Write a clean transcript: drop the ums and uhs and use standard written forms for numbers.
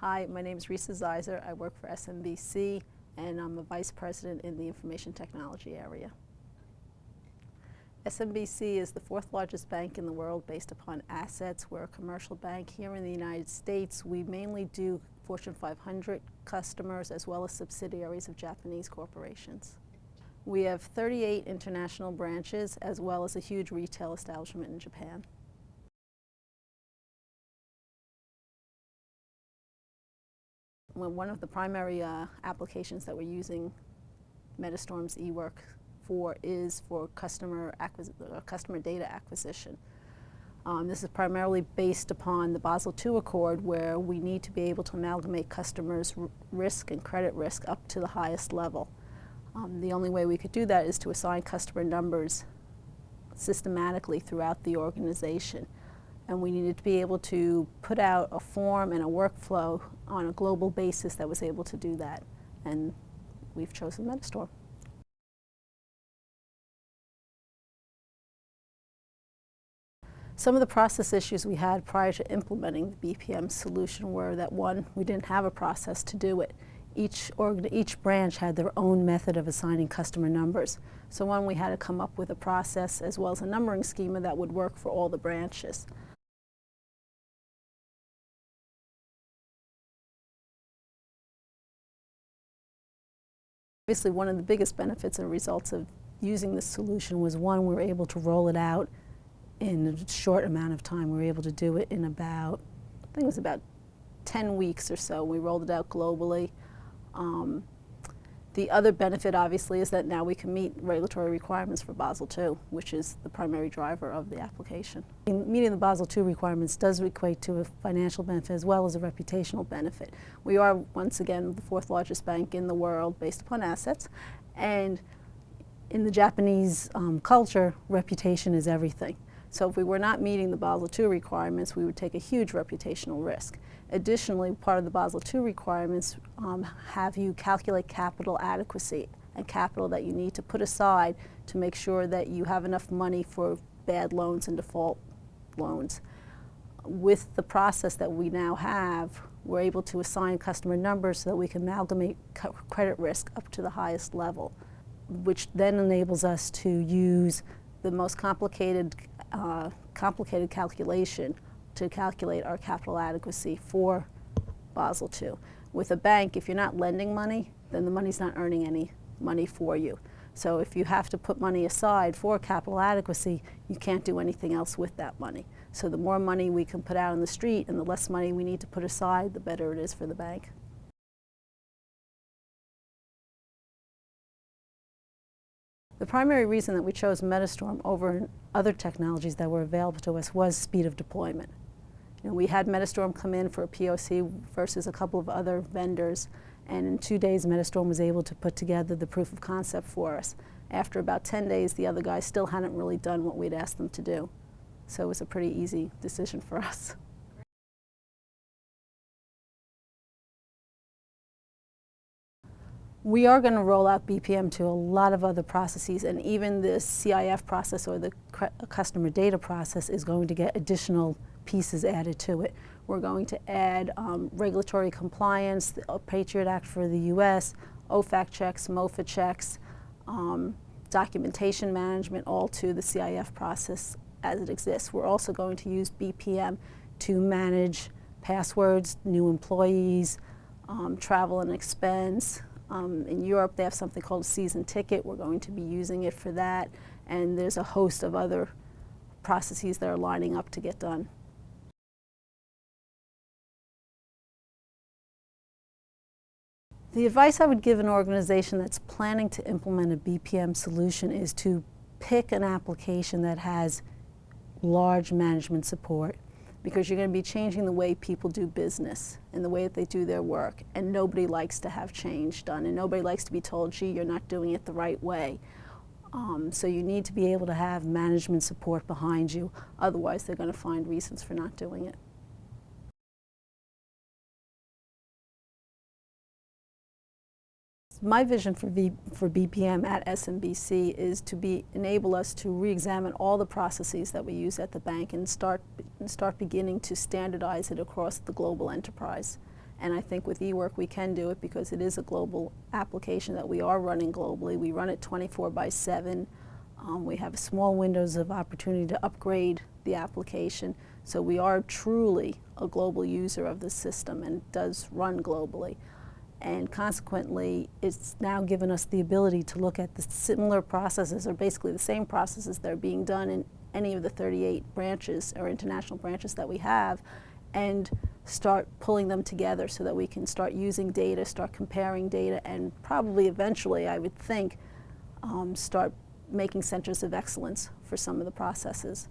Hi, my name is Risa Zeiser. I work for SMBC, and I'm a vice president in the information technology area. SMBC is the fourth largest bank in the world based upon assets. We're a commercial bank here in the United States. We mainly do Fortune 500 customers as well as subsidiaries of Japanese corporations. We have 38 international branches as well as a huge retail establishment in Japan. Well, one of the primary applications that we're using Metastorm's eWork for is for customer data acquisition. This is primarily based upon the Basel II Accord, where we need to be able to amalgamate customers' risk and credit risk up to the highest level. The only way we could do that is to assign customer numbers systematically throughout the organization. And we needed to be able to put out a form and a workflow on a global basis that was able to do that. And we've chosen Metastorm. Some of the process issues we had prior to implementing the BPM solution were that, one, we didn't have a process to do it. Each branch had their own method of assigning customer numbers. So one, we had to come up with a process as well as a numbering schema that would work for all the branches. Obviously, one of the biggest benefits and results of using this solution was, one, we were able to roll it out in a short amount of time. We were able to do it in about, I think it was about 10 weeks or so. We rolled it out globally. The other benefit, obviously, is that now we can meet regulatory requirements for Basel II, which is the primary driver of the application. Meeting the Basel II requirements does equate to a financial benefit as well as a reputational benefit. We are, once again, the fourth largest bank in the world based upon assets, and in the Japanese culture, reputation is everything. So if we were not meeting the Basel II requirements, we would take a huge reputational risk. Additionally, part of the Basel II requirements have you calculate capital adequacy and capital that you need to put aside to make sure that you have enough money for bad loans and default loans. With the process that we now have, we're able to assign customer numbers so that we can amalgamate credit risk up to the highest level, which then enables us to use the most complicated calculation to calculate our capital adequacy for Basel II. With a bank, if you're not lending money, then the money's not earning any money for you. So if you have to put money aside for capital adequacy, you can't do anything else with that money. So the more money we can put out on the street and the less money we need to put aside, the better it is for the bank. The primary reason that we chose Metastorm over other technologies that were available to us was speed of deployment. We had Metastorm come in for a POC versus a couple of other vendors, and in 2 days Metastorm was able to put together the proof of concept for us. After about 10 days, the other guys still hadn't really done what we'd asked them to do. So it was a pretty easy decision for us. We are going to roll out BPM to a lot of other processes, and even the CIF process, or the customer data process, is going to get additional pieces added to it. We're going to add regulatory compliance, the Patriot Act for the US, OFAC checks, MOFA checks, documentation management, all to the CIF process as it exists. We're also going to use BPM to manage passwords, new employees, travel and expense. In Europe, they have something called a season ticket. We're going to be using it for that. And there's a host of other processes that are lining up to get done. The advice I would give an organization that's planning to implement a BPM solution is to pick an application that has large management support, because you're going to be changing the way people do business and the way that they do their work. And nobody likes to have change done, and nobody likes to be told, gee, you're not doing it the right way. So you need to be able to have management support behind you. Otherwise, they're going to find reasons for not doing it. My vision for BPM at SMBC is to enable us to re-examine all the processes that we use at the bank and start beginning to standardize it across the global enterprise. And I think with eWork we can do it because it is a global application that we are running globally. We run it 24/7. We have small windows of opportunity to upgrade the application. So we are truly a global user of the system, and it does run globally. And consequently, it's now given us the ability to look at the similar processes, or basically the same processes that are being done in any of the 38 branches or international branches that we have, and start pulling them together so that we can start using data, start comparing data, and probably eventually, I would think, start making centers of excellence for some of the processes.